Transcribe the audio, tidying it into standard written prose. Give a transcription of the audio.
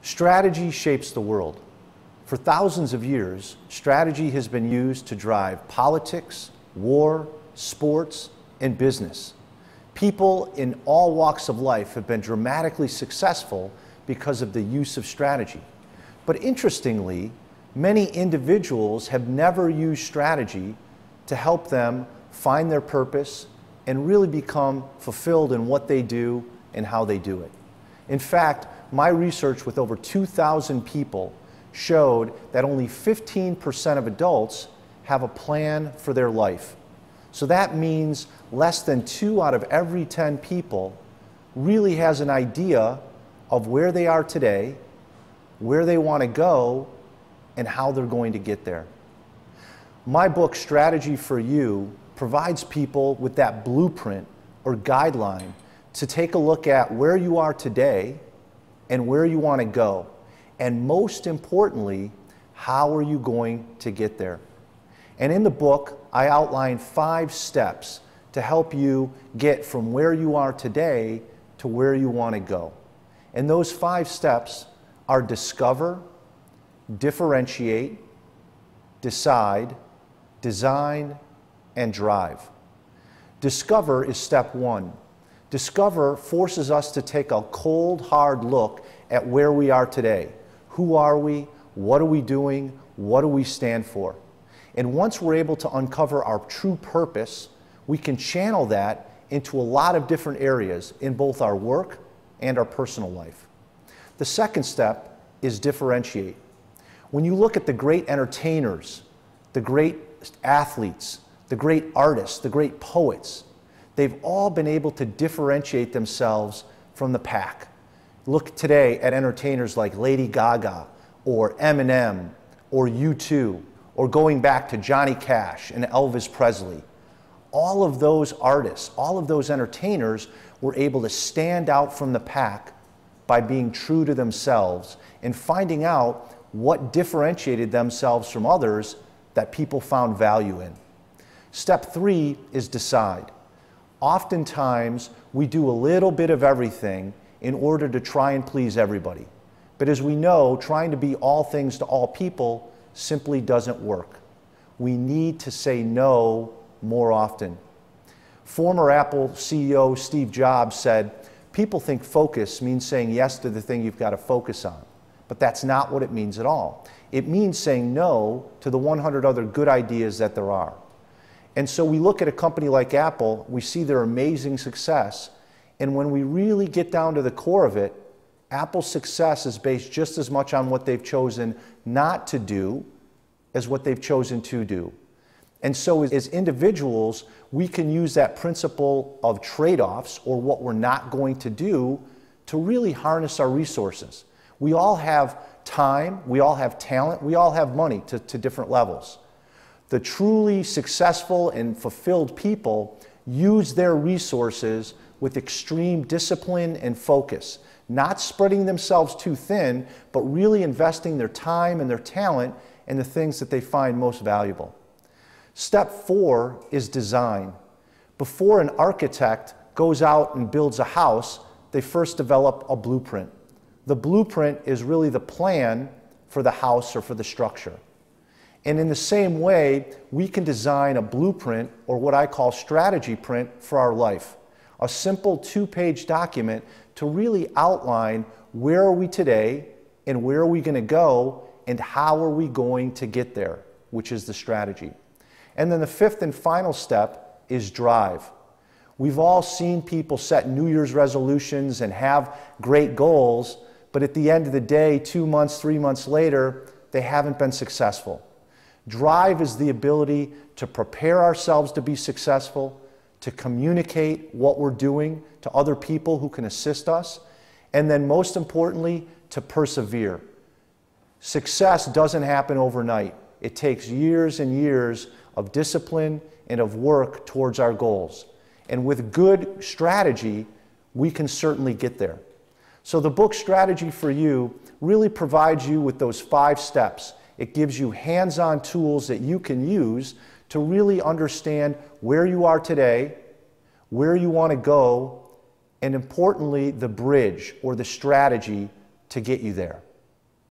Strategy shapes the world. For thousands of years, strategy has been used to drive politics, war, sports, and business. People in all walks of life have been dramatically successful because of the use of strategy. But interestingly, many individuals have never used strategy to help them find their purpose and really become fulfilled in what they do and how they do it. In fact, my research with over 2,000 people showed that only 15% of adults have a plan for their life. So that means less than 2 out of every 10 people really has an idea of where they are today, where they want to go, and how they're going to get there. My book, Strategy for You, provides people with that blueprint or guideline to take a look at where you are today and where you want to go. And most importantly, how are you going to get there? And in the book, I outline 5 steps to help you get from where you are today to where you want to go. And those 5 steps are discover, differentiate, decide, design, and drive. Discover is step 1. Discover forces us to take a cold, hard look at where we are today. Who are we? What are we doing? What do we stand for? And once we're able to uncover our true purpose, we can channel that into a lot of different areas in both our work and our personal life. The second step is differentiate. When you look at the great entertainers, the great athletes, the great artists, the great poets, they've all been able to differentiate themselves from the pack. Look today at entertainers like Lady Gaga or Eminem or U2 or going back to Johnny Cash and Elvis Presley. All of those artists, all of those entertainers were able to stand out from the pack by being true to themselves and finding out what differentiated themselves from others that people found value in. Step 3 is decide. Oftentimes, we do a little bit of everything in order to try and please everybody. But as we know, trying to be all things to all people simply doesn't work. We need to say no more often. Former Apple CEO Steve Jobs said, "People think focus means saying yes to the thing you've got to focus on." But that's not what it means at all. It means saying no to the 100 other good ideas that there are. And so we look at a company like Apple, we see their amazing success, and when we really get down to the core of it, Apple's success is based just as much on what they've chosen not to do as what they've chosen to do. And so as individuals, we can use that principle of trade-offs, or what we're not going to do, to really harness our resources. We all have time, we all have talent, we all have money to different levels. The truly successful and fulfilled people use their resources with extreme discipline and focus, not spreading themselves too thin, but really investing their time and their talent in the things that they find most valuable. Step 4 is design. Before an architect goes out and builds a house, they first develop a blueprint. The blueprint is really the plan for the house or for the structure. And in the same way, we can design a blueprint, or what I call strategy print, for our life. A simple 2-page document to really outline where are we today and where are we going to go and how are we going to get there, which is the strategy. And then the 5th and final step is drive. We've all seen people set New Year's resolutions and have great goals, but at the end of the day, 2 months, 3 months later, they haven't been successful. Drive is the ability to prepare ourselves to be successful, to communicate what we're doing to other people who can assist us, and then most importantly, to persevere. Success doesn't happen overnight. It takes years and years of discipline and of work towards our goals. And with good strategy, we can certainly get there. So the book Strategy for You really provides you with those 5 steps. It gives you hands-on tools that you can use to really understand where you are today, where you want to go, and importantly, the bridge or the strategy to get you there.